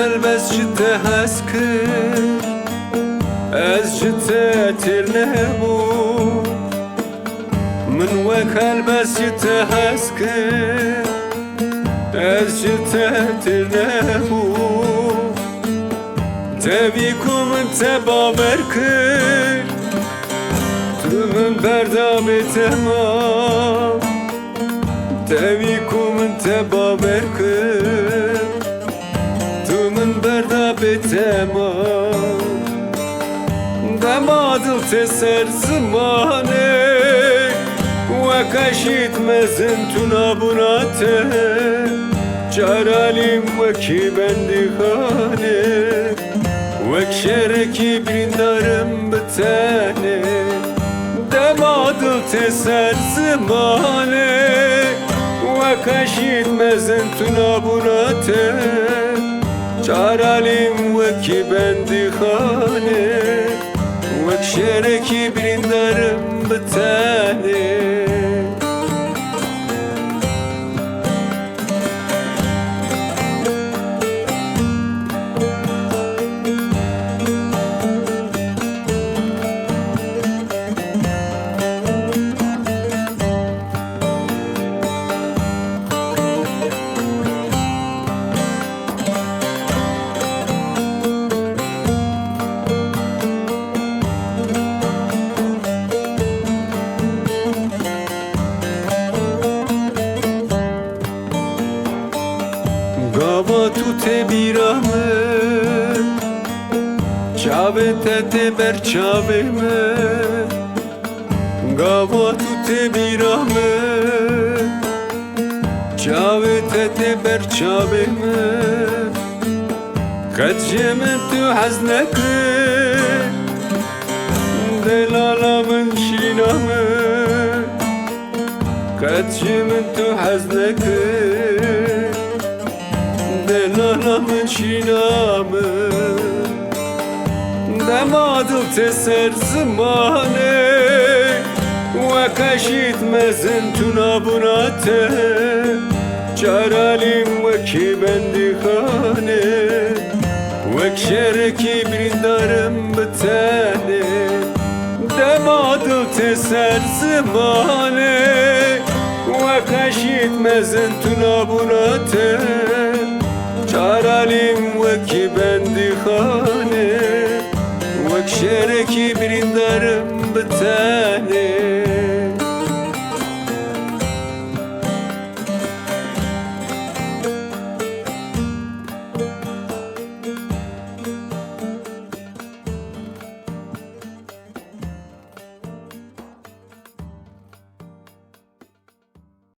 البس جته هسكر از جته تر نبو من وك البس جته هسكر از جته تر نبو تبيكم انت باور كر تو من بردام تمام تبيكم انت باور كر تو من بردام تمام دمادل تسر زمانه وكشيت مزن تنابناته جاراليم وكي بندي خانه وك شركي برندارم بتانه دمادل تسر زمانه وكشيت مزن تنابناته جاراليم وكي بندي خانه وك شركي برندارم بتانه Gava tu te birame Çave te ber çave me Gava tu te birame Çave te ber çave me Kadjemen tu hazneke Delalamın şiname Kadjemen tu hazneke Delalamın şinamı Demadıl teser zımane Ve kaşit mezin tunabunate Çaralim ve ki bendi khane Ve şereki brindarım bitane Demadıl teser zımane Ve kaşit mezin tunabunate Çaralim ve ki bendi khane Vek şereki bir